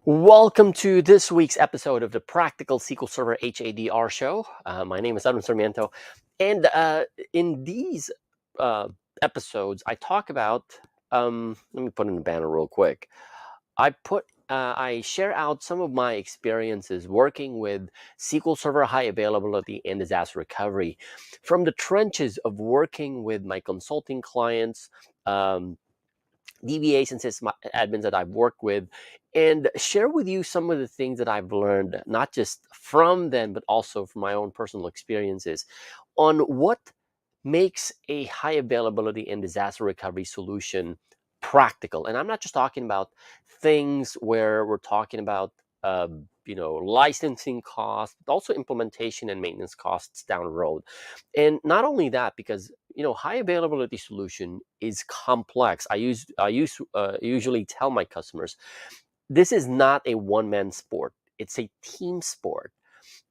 Welcome to this week's episode of the Practical SQL Server HA show. My name is Arun Sarmiento, and in these uh, episodes, I talk about. Let me put in a banner real quick. I share out some of my experiences working with SQL Server high availability and disaster recovery, from the trenches of working with my consulting clients. DBAs and admins that I've worked with, and share with you some of the things that I've learned, not just from them, but also from my own personal experiences on what makes a high availability and disaster recovery solution practical. And I'm not just talking about things where we're talking about licensing costs, but also implementation and maintenance costs down the road. And not only that, because high availability solution is complex. I usually tell my customers this is not a one-man sport. It's a team sport.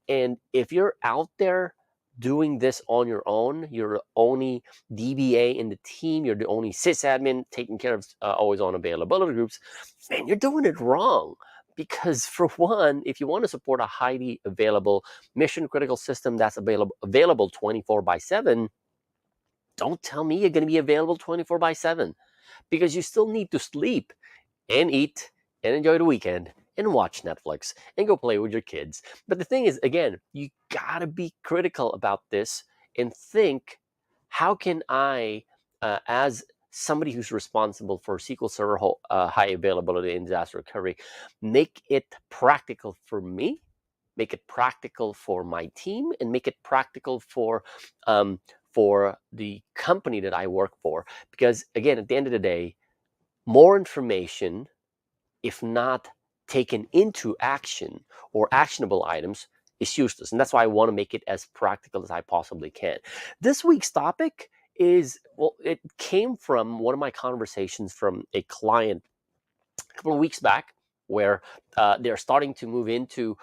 And if you're out there doing this on your own, you're the only DBA in the team, you're the only sysadmin taking care of always on availability groups, man, you're doing it wrong. Because for one, if you want to support a highly available mission critical system that's available 24/7, don't tell me you're going to be available 24/7, because you still need to sleep and eat and enjoy the weekend and watch Netflix and go play with your kids. But the thing is, again, you gotta be critical about this and think, how can I, as somebody who's responsible for SQL Server high availability and disaster recovery, make it practical for me, make it practical for my team, and make it practical for the company that I work for? Because again, at the end of the day, more information, if not taken into action or actionable items, is useless. And that's why I want to make it as practical as I possibly can. This week's topic is, well, it came from one of my conversations from a client a couple of weeks back, where they're starting to move into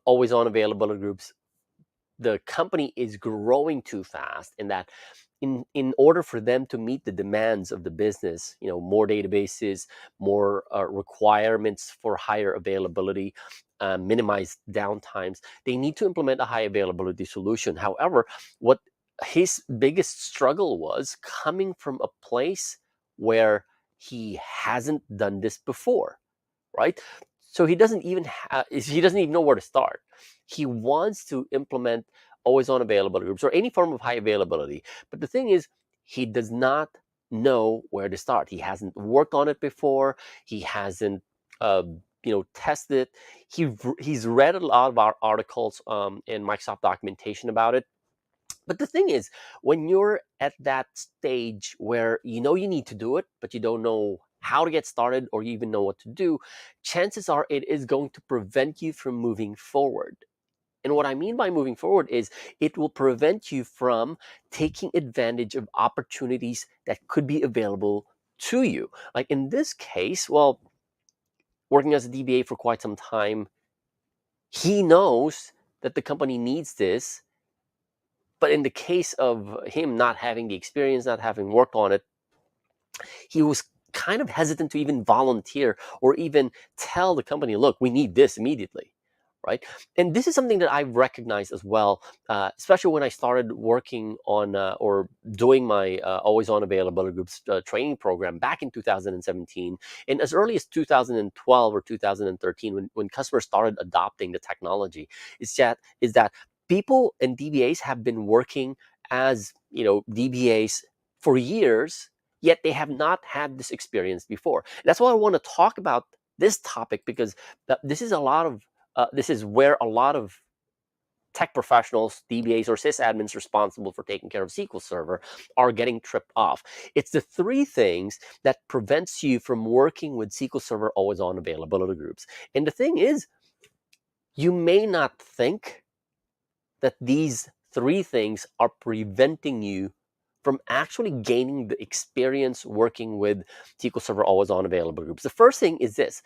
always on availability groups. The company is growing too fast, and that in order for them to meet the demands of the business, more databases, more requirements for higher availability, minimize downtimes, they need to implement a high availability solution. However, what his biggest struggle was coming from a place where he hasn't done this before, right? So he doesn't even know where to start. He wants to implement always on availability groups or any form of high availability, but the thing is, he does not know where to start. He hasn't worked on it before. He hasn't tested it. He's read a lot of our articles and Microsoft documentation about it. But the thing is, when you're at that stage where you know you need to do it, but you don't know how to get started or you even know what to do, chances are it is going to prevent you from moving forward. And what I mean by moving forward is it will prevent you from taking advantage of opportunities that could be available to you. Like in this case, well, working as a DBA for quite some time, he knows that the company needs this. But in the case of him not having the experience, not having worked on it, he was kind of hesitant to even volunteer or even tell the company, look, we need this immediately, right? And this is something that I've recognized as well, especially when I started working on or doing my always on availability groups training program back in 2017. And as early as 2012 or 2013, when customers started adopting the technology, is that people and DBAs have been working as DBAs for years, yet they have not had this experience before. That's why I want to talk about this topic, because this is where a lot of tech professionals, DBAs, or sysadmins responsible for taking care of SQL Server are getting tripped off. It's the three things that prevents you from working with SQL Server always on availability groups. And the thing is, you may not think that these three things are preventing you from actually gaining the experience working with SQL Server always on available groups. The first thing is this.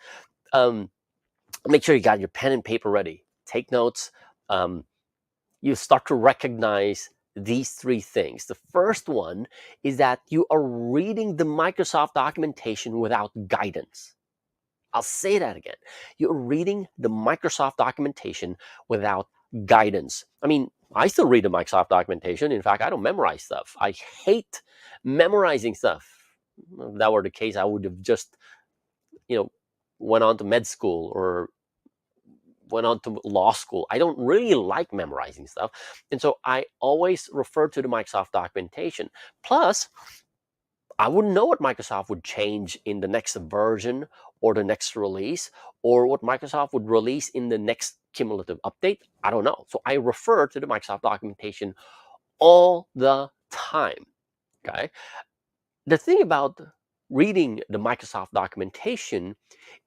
Make sure you got your pen and paper ready. Take notes. You start to recognize these three things. The first one is that you are reading the Microsoft documentation without guidance. I'll say that again. You're reading the Microsoft documentation without guidance. I mean, I still read the Microsoft documentation. In fact, I don't memorize stuff. I hate memorizing stuff. If that were the case, I would have just, you know, went on to med school or went on to law school. I don't really like memorizing stuff. And so I always refer to the Microsoft documentation. Plus, I wouldn't know what Microsoft would change in the next version or the next release, or what Microsoft would release in the next cumulative update. I don't know. So I refer to the Microsoft documentation all the time. Okay. The thing about reading the Microsoft documentation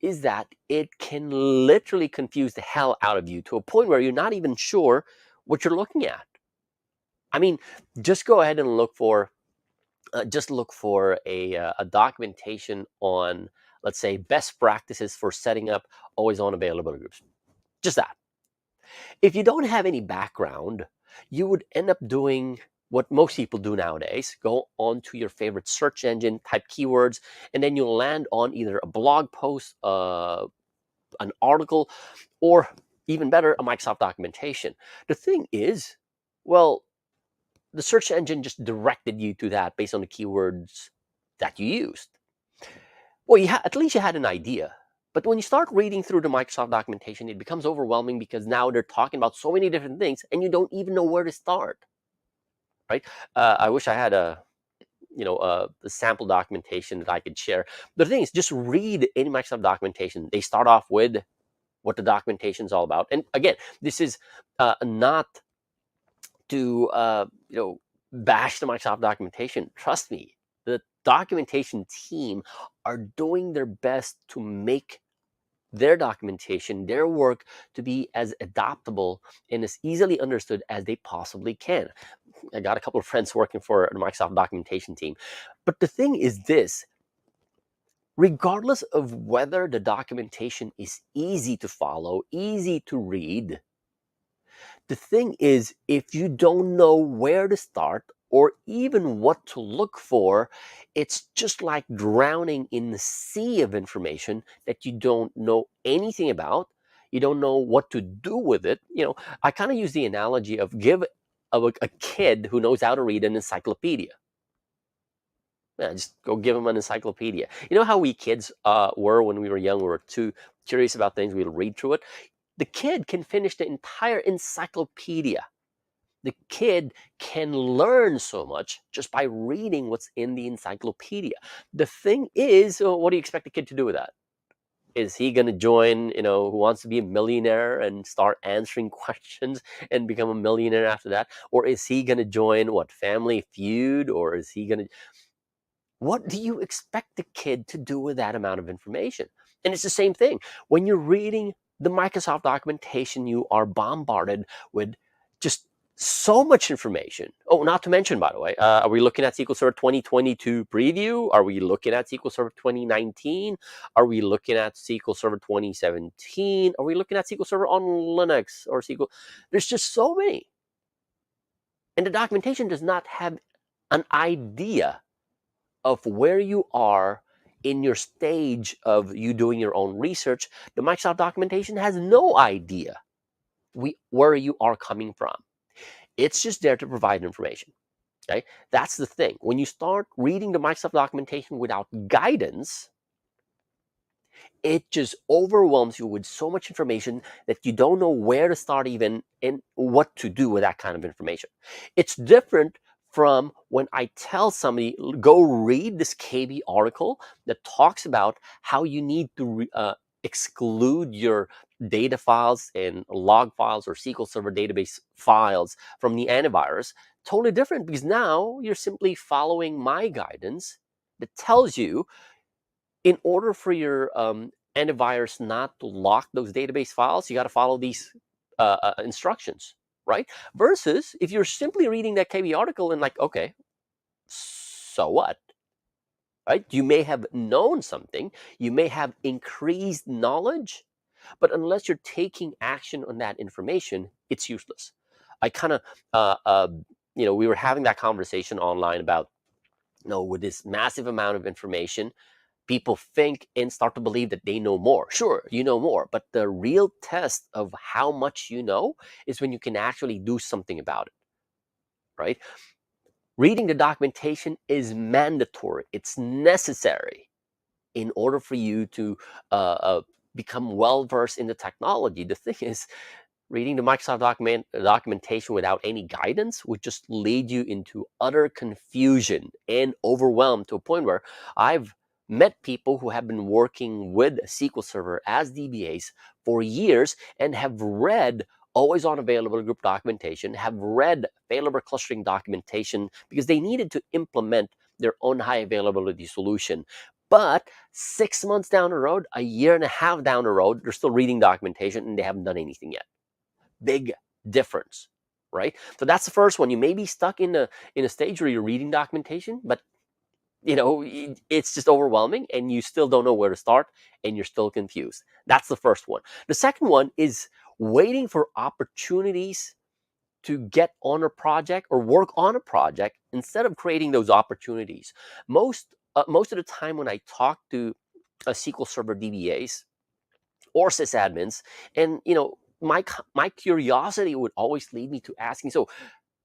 is that it can literally confuse the hell out of you to a point where you're not even sure what you're looking at. I mean, just go ahead and look for a documentation on, let's say, best practices for setting up always on availability groups. Just that. If you don't have any background, you would end up doing what most people do nowadays: go on to your favorite search engine, type keywords, and then you'll land on either a blog post, an article, or even better, a Microsoft documentation. The thing is, well, the search engine just directed you to that based on the keywords that you used. Well, at least you had an idea. But when you start reading through the Microsoft documentation, it becomes overwhelming because now they're talking about so many different things and you don't even know where to start, right? I wish I had a sample documentation that I could share. The thing is, just read any Microsoft documentation. They start off with what the documentation is all about. And again, this is not to bash the Microsoft documentation. Trust me, the documentation team are doing their best to make their documentation, their work, to be as adaptable and as easily understood as they possibly can. I got a couple of friends working for the Microsoft documentation team. But the thing is this: regardless of whether the documentation is easy to follow, easy to read, the thing is, if you don't know where to start or even what to look for, it's just like drowning in the sea of information that you don't know anything about. You don't know what to do with it. I kind of use the analogy of give a kid who knows how to read an encyclopedia. Yeah, just go give them an encyclopedia. You know how we kids were when we were young? We were too curious about things. We'd read through it. The kid can finish the entire encyclopedia. The kid can learn so much just by reading what's in the encyclopedia. The thing is, what do you expect the kid to do with that? Is he going to join, Who Wants to Be a Millionaire and start answering questions and become a millionaire after that? Or is he going to join Family Feud? Or is he going to... What do you expect the kid to do with that amount of information? And it's the same thing. When you're reading the Microsoft documentation, you are bombarded with just so much information. Oh, not to mention, by the way, are we looking at SQL Server 2022 preview? Are we looking at SQL Server 2019? Are we looking at SQL Server 2017? Are we looking at SQL Server on Linux or SQL? There's just so many. And the documentation does not have an idea of where you are in your stage of you doing your own research. The Microsoft documentation has no idea where you are coming from. It's just there to provide information. Okay, that's the thing. When you start reading the Microsoft documentation without guidance, it just overwhelms you with so much information that you don't know where to start even and what to do with that kind of information. It's different from when I tell somebody, go read this KB article that talks about how you need to exclude your data files and log files or SQL Server database files from the antivirus. Totally different, because now you're simply following my guidance that tells you, in order for your antivirus not to lock those database files, you got to follow these instructions, right? Versus if you're simply reading that KB article and like, okay, so what? Right? You may have known something, you may have increased knowledge, but unless you're taking action on that information, it's useless. I kind of, we were having that conversation online about, with this massive amount of information, People think and start to believe that they know more. Sure, you know more, but the real test of how much you know is when you can actually do something about it, right? Reading the documentation is mandatory. It's necessary in order for you to become well versed in the technology. The thing is, reading the Microsoft documentation without any guidance would just lead you into utter confusion and overwhelm to a point where I've met people who have been working with SQL Server as DBAs for years and have read always on available group documentation, have read failover clustering documentation because they needed to implement their own high availability solution. But 6 months down the road, a year and a half down the road, they're still reading documentation and they haven't done anything yet. Big difference, right? So that's the first one. You may be stuck in a stage where you're reading documentation, but it's just overwhelming and you still don't know where to start and you're still confused. That's the first one. The second one is waiting for opportunities to get on a project or work on a project instead of creating those opportunities. Most of the time when I talk to SQL Server DBAs or sysadmins, and my curiosity would always lead me to asking, so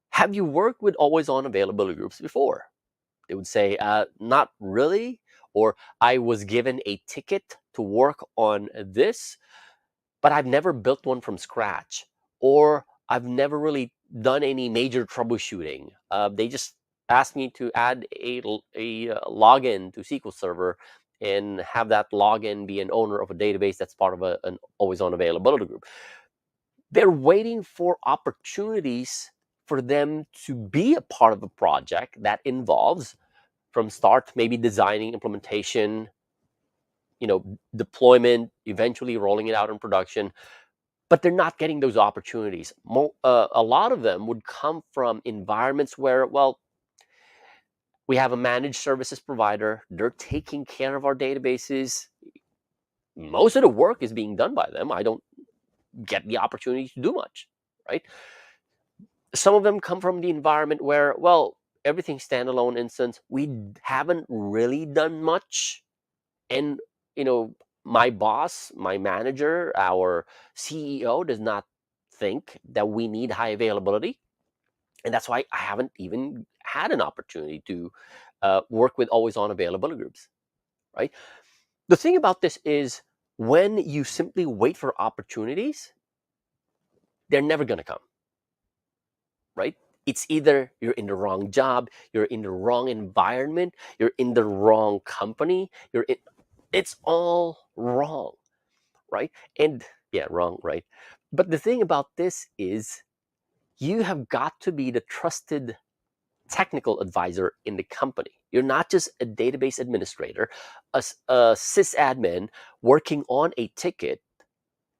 have you worked with always on availability groups before? They would say, not really, or I was given a ticket to work on this, but I've never built one from scratch, or I've never really done any major troubleshooting. They just asked me to add a login to SQL Server and have that login be an owner of a database that's part of an always on availability group. They're waiting for opportunities for them to be a part of a project that involves from start, maybe designing, implementation, deployment, eventually rolling it out in production, but they're not getting those opportunities. A lot of them would come from environments where, well, we have a managed services provider. They're taking care of our databases. Most of the work is being done by them. I don't get the opportunity to do much, right? Some of them come from the environment where, well, everything's standalone instance. We haven't really done much. And, my boss, my manager, our CEO does not think that we need high availability. And that's why I haven't even had an opportunity to work with always on availability groups, right? The thing about this is when you simply wait for opportunities, they're never going to come, right? It's either you're in the wrong job, you're in the wrong environment, you're in the wrong company, it's all wrong, right? And yeah, wrong, right? But the thing about this is you have got to be the trusted technical advisor in the company. You're not just a database administrator, a sysadmin working on a ticket.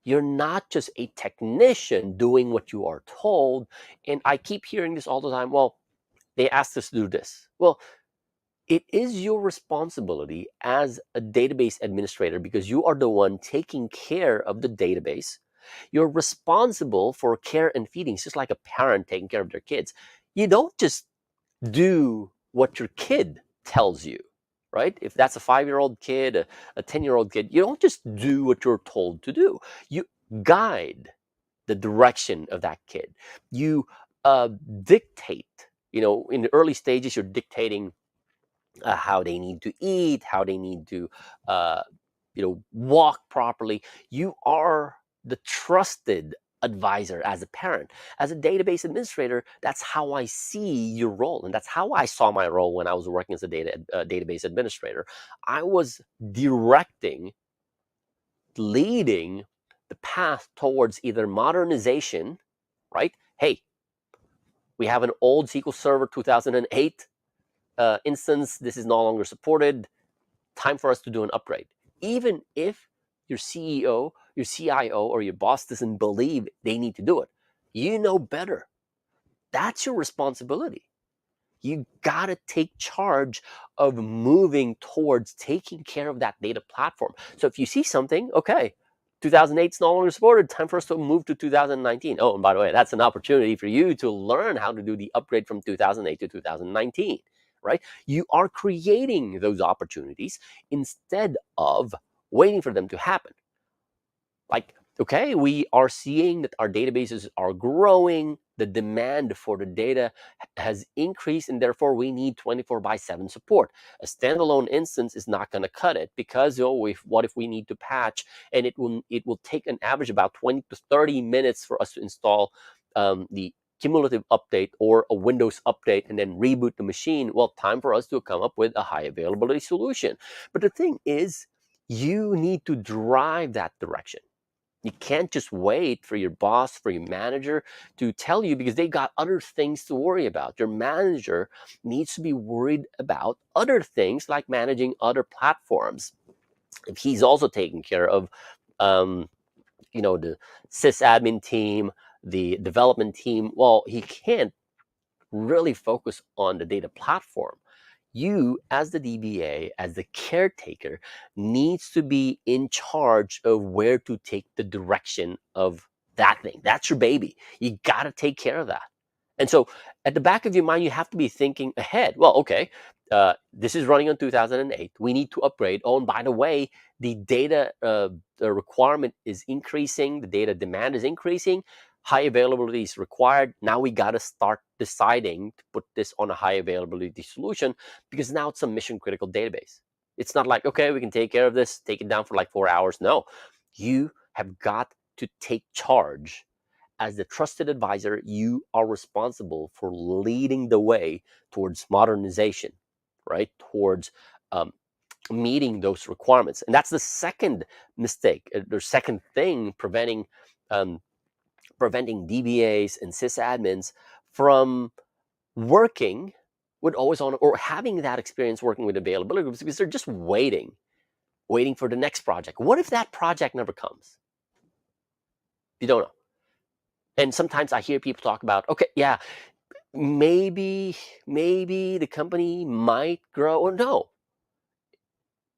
You're not just a technician doing what you are told. And I keep hearing this all the time. Well, they asked us to do this. Well, it is your responsibility as a database administrator because you are the one taking care of the database. You're responsible for care and feeding. It's just like a parent taking care of their kids. You don't just do what your kid tells you, right? If that's a 5-year-old kid, a 10-year-old kid, you don't just do what you're told to do. You guide the direction of that kid. You dictate, in the early stages, you're dictating how they need to eat, how they need to, walk properly. You are the trusted advisor as a parent. As a database administrator, that's how I see your role. And that's how I saw my role when I was working as a database administrator. I was directing, leading the path towards either modernization, right? Hey, we have an old SQL Server 2008 instance. This is no longer supported. Time for us to do an upgrade. Even if your CEO, your CIO, or your boss doesn't believe they need to do it, you know better. That's your responsibility. You got to take charge of moving towards taking care of that data platform. So if you see something, okay, 2008 is no longer supported, time for us to move to 2019. Oh, and by the way, that's an opportunity for you to learn how to do the upgrade from 2008 to 2019, right? You are creating those opportunities instead of waiting for them to happen. Like, okay, we are seeing that our databases are growing, the demand for the data has increased, and therefore we need 24/7 support. A standalone instance is not going to cut it, because what if we need to patch, and it will take an average about 20 to 30 minutes for us to install the cumulative update or a Windows update and then reboot the machine. Well, time for us to come up with a high availability solution. But the thing is, you need to drive that direction. You can't just wait for your boss, for your manager to tell you, because they got other things to worry about. Your manager needs to be worried about other things, like managing other platforms. If he's also taking care of, um, the sysadmin team, the development team, well, he can't really focus on the data platform. You, as the DBA, as the caretaker, needs to be in charge of where to take the direction of that thing. That's your baby. You got to take care of that. And so at the back of your mind, you have to be thinking ahead. Well, okay, this is running on 2008. We need to upgrade. Oh, and by the way, the data the requirement is increasing. The data demand is increasing. High availability is required. Now we got to start deciding to put this on a high availability solution, because now it's a mission critical database. It's not like, okay, we can take care of this, take it down for like 4 hours. No, you have got to take charge. As the trusted advisor, you are responsible for leading the way towards modernization, right? Towards um, meeting those requirements. And that's the second mistake, the second thing um, preventing DBAs and sysadmins from working with always on, or having that experience working with availability groups, because they're just waiting for the next project. What if that project never comes? You don't know. And sometimes I hear people talk about, okay, yeah, maybe the company might grow, or no.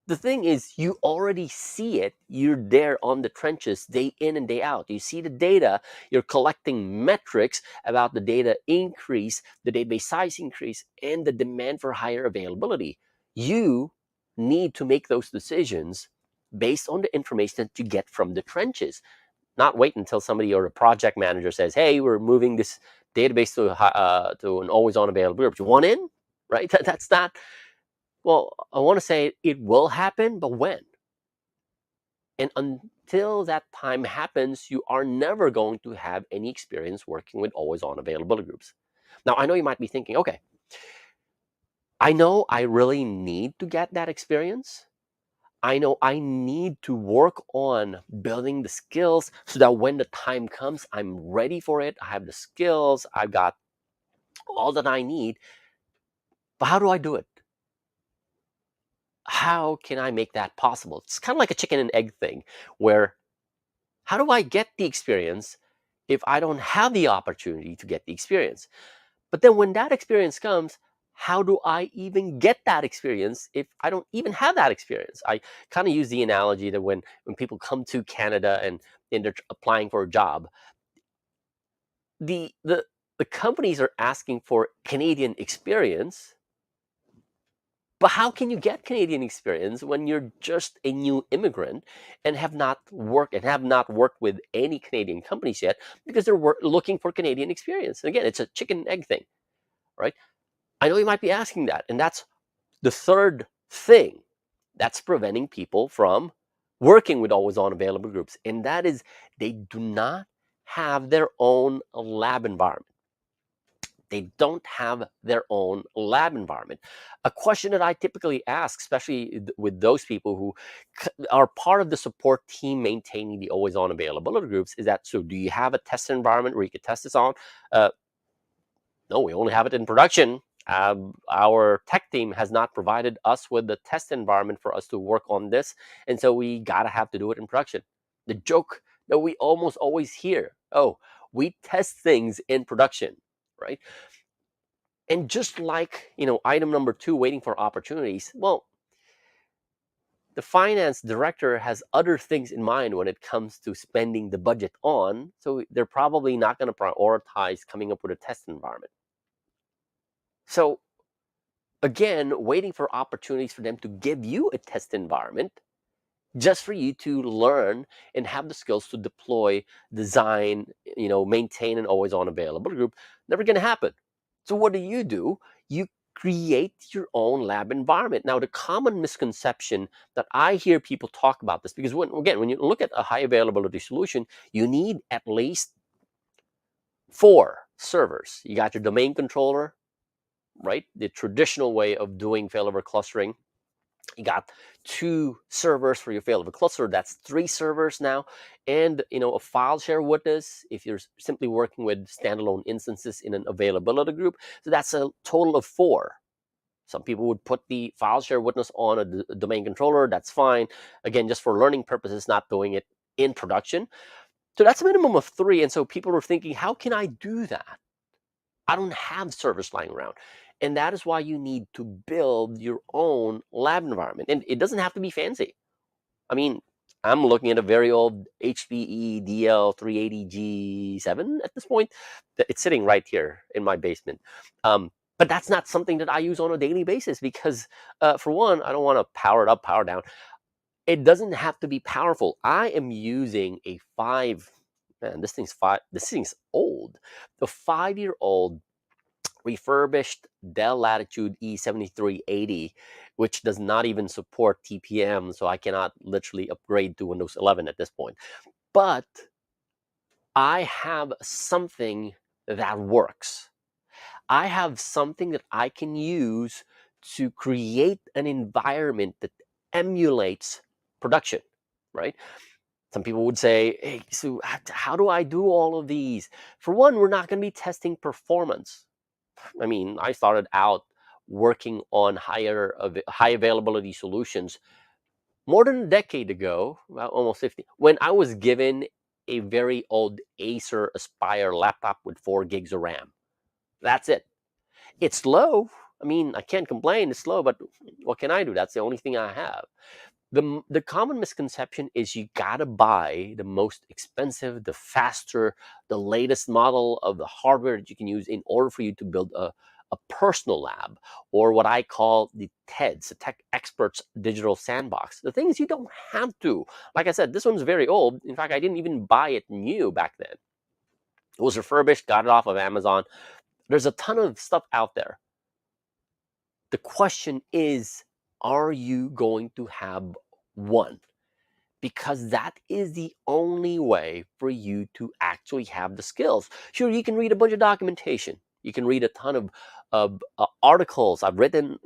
The thing is, you already see it. You're there on the trenches day in and day out. You see the data. You're collecting metrics about the data increase, the database size increase, and the demand for higher availability. You need to make those decisions based on the information that you get from the trenches. Not wait until somebody or a project manager says, "Hey, we're moving this database to an always-on availability. Do you want in?" Right? That's not. Well, I want to say it will happen, but when? And until that time happens, you are never going to have any experience working with always-on availability groups. Now, I know you might be thinking, okay, I know I really need to get that experience. I know I need to work on building the skills so that when the time comes, I'm ready for it. I have the skills, I've got all that I need. But how do I do it? How can I make that possible? It's kind of like a chicken and egg thing, where how do I get the experience if I don't have the opportunity to get the experience? But then when that experience comes, how do I even get that experience if I don't even have that experience? I kind of use the analogy that when people come to Canada and they're applying for a job, the the the companies are asking for Canadian experience. But how can you get Canadian experience when you're just a new immigrant and have not worked with any Canadian companies yet, because they're looking for Canadian experience? And again, it's a chicken and egg thing, right? I know you might be asking that, and that's the third thing that's preventing people from working with always on available groups, and that is they do not have their own lab environment. They don't have their own lab environment. A question that I typically ask, especially with those people who are part of the support team maintaining the always on availability groups, is that, so do you have a test environment where you can test this on? No, we only have it in production. Our tech team has not provided us with the test environment for us to work on this, and so we gotta have to do it in production. The joke that we almost always hear: oh, we test things in production, right? And just like, item number two, waiting for opportunities, well, the finance director has other things in mind when it comes to spending the budget on, so they're probably not going to prioritize coming up with a test environment. So Again, waiting for opportunities for them to give you a test environment just for you to learn and have the skills to deploy, design, maintain an always on available group. Never going to happen. So what do? You create your own lab environment. Now, the common misconception that I hear people talk about this, because when you look at a high availability solution, you need at least 4 servers. You got your domain controller, right? The traditional way of doing failover clustering. You got 2 servers for your failover cluster. That's 3 servers now, and a file share witness if you're simply working with standalone instances in an availability group. So that's a total of 4. Some people would put the file share witness on a domain controller. That's fine. Again, just for learning purposes, not doing it in production. So that's a minimum of 3. And so people are thinking, how can I do that? I don't have servers lying around. And that is why you need to build your own lab environment. And it doesn't have to be fancy. I mean, I'm looking at a very old HPE DL380G7 at this point. It's sitting right here in my basement. But that's not something that I use on a daily basis because, for one, I don't want to power it up, power down. It doesn't have to be powerful. I am using a 5. Man, this thing's old. The 5-year-old refurbished Dell Latitude E7380, which does not even support TPM, so I cannot literally upgrade to Windows 11 at this point. But I have something that works. I have something that I can use to create an environment that emulates production, right? Some people would say, hey, so how do I do all of these? For one, we're not going to be testing performance. I mean, I started out working on high availability solutions more than a decade ago, well, almost 50, when I was given a very old Acer Aspire laptop with 4 gigs of RAM. That's it. It's slow. I mean, I can't complain. It's slow, but what can I do? That's the only thing I have. The common misconception is you gotta buy the most expensive, the faster, the latest model of the hardware that you can use in order for you to build a personal lab, or what I call the TEDS, the Tech Experts Digital Sandbox. The thing is, you don't have to. Like I said, this one's very old. In fact, I didn't even buy it new back then. It was refurbished, got it off of Amazon. There's a ton of stuff out there. The question is, are you going to have one? Because that is the only way for you to actually have the skills. Sure, you can read a bunch of documentation. You can read a ton of articles. I've written,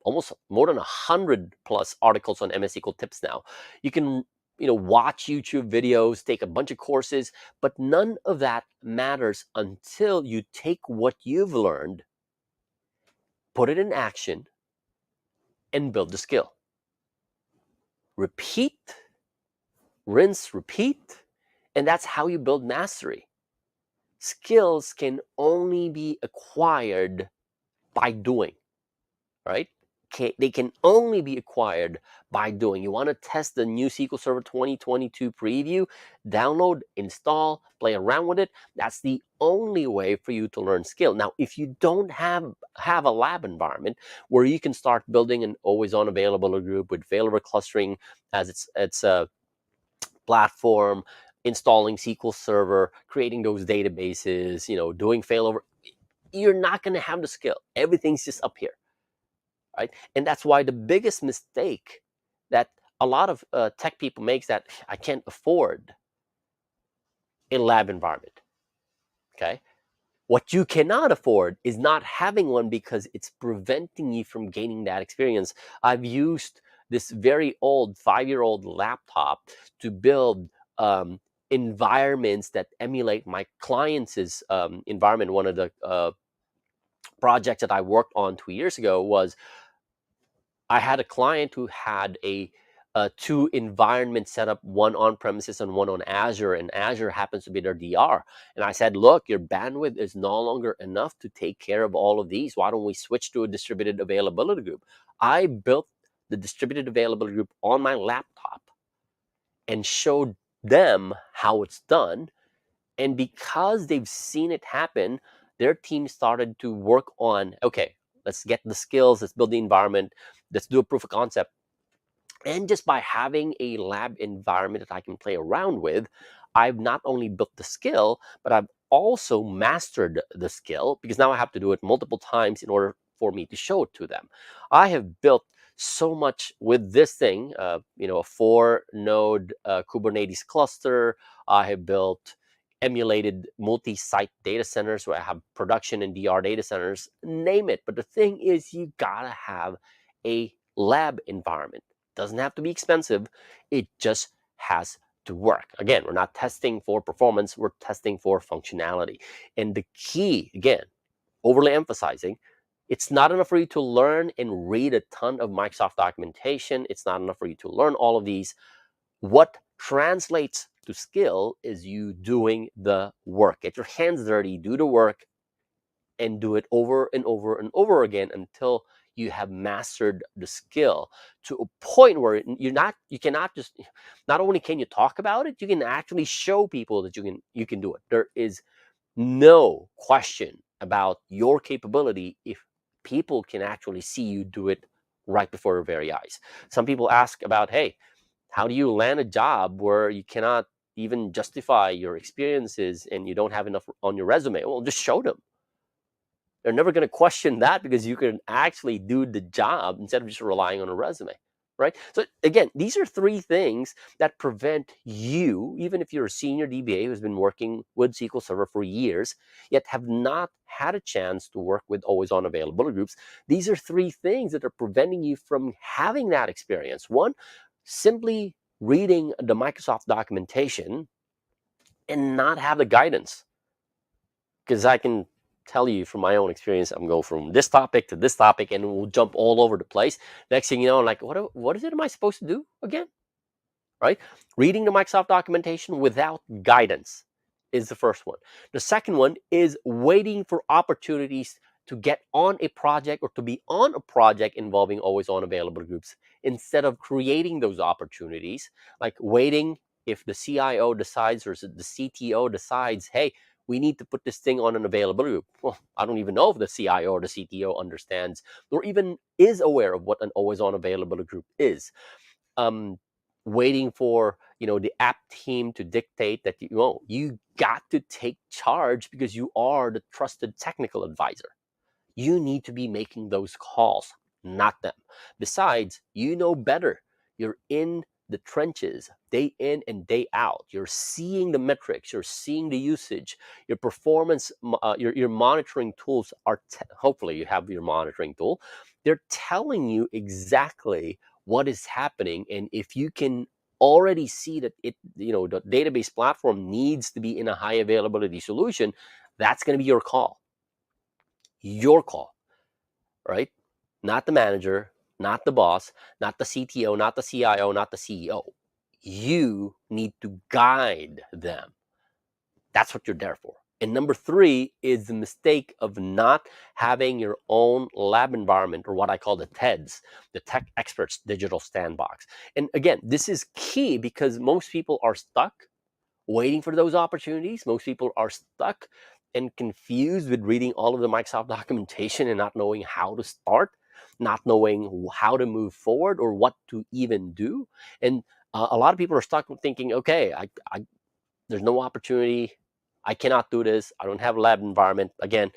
almost more than 100 plus articles on MS SQL tips now. You can, watch YouTube videos, take a bunch of courses, but none of that matters until you take what you've learned, put it in action, and build the skill. Repeat, rinse, repeat, and that's how you build mastery. Skills can only be acquired by doing, right? They can only be acquired by doing. You want to test the new SQL Server 2022 preview? Download, install, play around with it. That's the only way for you to learn skill. Now, if you don't have a lab environment where you can start building an always-on availability group with failover clustering as its a platform, installing SQL Server, creating those databases, doing failover, you're not going to have the skill. Everything's just up here. Right? And that's why the biggest mistake that a lot of tech people makes that I can't afford a lab environment. Okay. What you cannot afford is not having one because it's preventing you from gaining that experience. I've used this very old 5-year-old laptop to build environments that emulate my clients' environment. One of the projects that I worked on 2 years ago was I had a client who had a 2 environments set up, one on premises and one on Azure, and Azure happens to be their DR. And I said, look, your bandwidth is no longer enough to take care of all of these. Why don't we switch to a distributed availability group? I built the distributed availability group on my laptop and showed them how it's done. And because they've seen it happen, their team started to work on, okay, Let's get the skills, let's build the environment, let's do a proof of concept. And just by having a lab environment that I can play around with, I've not only built the skill, but I've also mastered the skill, because now I have to do it multiple times in order for me to show it to them. I have built so much with this thing, a 4 node Kubernetes cluster. I have built emulated multi-site data centers where I have production and DR data centers, name it. But the thing is, you gotta have a lab environment. Doesn't have to be expensive. It just has to work. Again, we're not testing for performance, we're testing for functionality. And the key, again, overly emphasizing, it's not enough for you to learn and read a ton of Microsoft documentation. It's not enough for you to learn all of these. What translates to skill is you doing the work. Get your hands dirty, do the work, and do it over and over and over again until you have mastered the skill to a point where you cannot just, not only can you talk about it, you can actually show people that you can do it. There is no question about your capability if people can actually see you do it right before their very eyes. Some people ask about, hey, how do you land a job where you cannot even justify your experiences and you don't have enough on your resume? Well, just show them. They're never going to question that because you can actually do the job instead of just relying on a resume, right? So again, these are 3 things that prevent you, even if you're a senior DBA who's been working with SQL Server for years, yet have not had a chance to work with always on availability groups. These are 3 things that are preventing you from having that experience. One, simply reading the Microsoft documentation and not have the guidance. Because I can tell you from my own experience, I'm going from this topic to this topic and we'll jump all over the place. Next thing you know, I'm like, what is it am I supposed to do again? Right? Reading the Microsoft documentation without guidance is the first one. The second one is waiting for opportunities to get on a project or to be on a project involving always on available groups instead of creating those opportunities, like waiting if the CIO decides or the CTO decides, hey, we need to put this thing on an availability group. Well, I don't even know if the CIO or the CTO understands or even is aware of what an always on availability group is. Waiting for the app team to dictate that you got to take charge because you are the trusted technical advisor. You need to be making those calls, not them. Besides, you know better. You're in the trenches day in and day out. You're seeing the metrics, you're seeing the usage, your performance, your monitoring tools are hopefully you have your monitoring tool. They're telling you exactly what is happening, and if you can already see that the database platform needs to be in a high availability solution, that's going to be your call. Your call, right? Not the manager, not the boss, not the CTO, not the CIO, not the CEO. You need to guide them. That's what you're there for. And number 3 is the mistake of not having your own lab environment, or what I call the TEDS, the Tech Experts Digital Sandbox. And again, this is key because most people are stuck waiting for those opportunities. Most people are stuck and confused with reading all of the Microsoft documentation and not knowing how to start, not knowing how to move forward or what to even do. And a lot of people are stuck thinking, okay, there's no opportunity. I cannot do this. I don't have a lab environment. Again,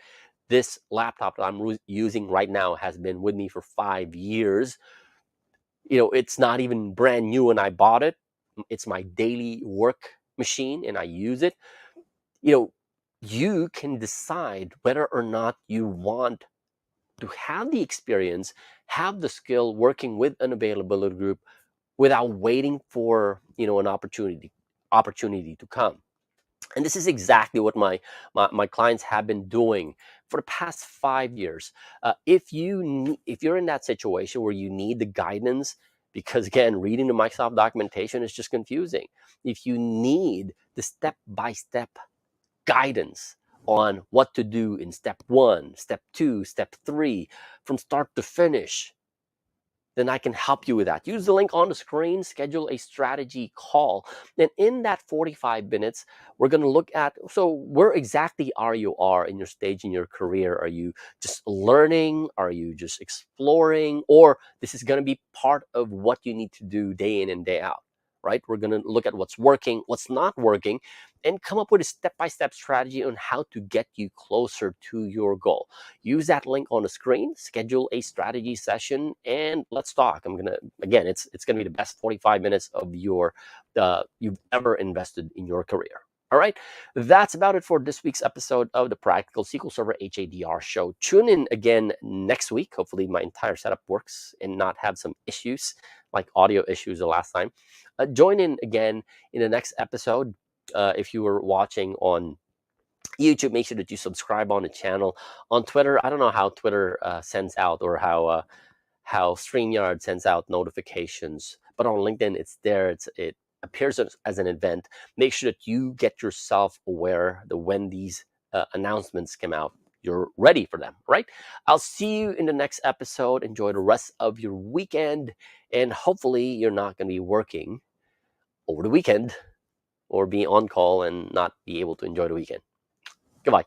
this laptop that I'm using right now has been with me for 5 years. It's not even brand new when I bought it. It's my daily work machine and I use it. You can decide whether or not you want to have the experience, have the skill working with an availability group without waiting for an opportunity to come. And this is exactly what my clients have been doing for the past 5 years. If you're in that situation where you need the guidance, because again, reading the Microsoft documentation is just confusing. If you need the step-by-step guidance on what to do in step 1, step 2, step 3, from start to finish, then I can help you with that. Use the link on the screen, schedule a strategy call. And in that 45 minutes, we're going to look at, so where exactly are you in your stage in your career? Are you just learning? Are you just exploring? Or this is going to be part of what you need to do day in and day out, right? We're going to look at what's working, what's not working, and come up with a step-by-step strategy on how to get you closer to your goal. Use that link on the screen, schedule a strategy session, and let's talk. Again, it's gonna be the best 45 minutes of you've ever invested in your career. All right, that's about it for this week's episode of the Practical SQL Server HADR show. Tune in again next week. Hopefully my entire setup works and not have some issues like audio issues the last time. Join in again in the next episode. If you were watching on YouTube, make sure that you subscribe on the channel. On Twitter, I don't know how Twitter sends out, or how StreamYard sends out notifications, but on LinkedIn, it's there. It appears as an event. Make sure that you get yourself aware that when these announcements come out, you're ready for them, right? I'll see you in the next episode. Enjoy the rest of your weekend, and hopefully you're not going to be working over the weekend or be on call and not be able to enjoy the weekend. Goodbye.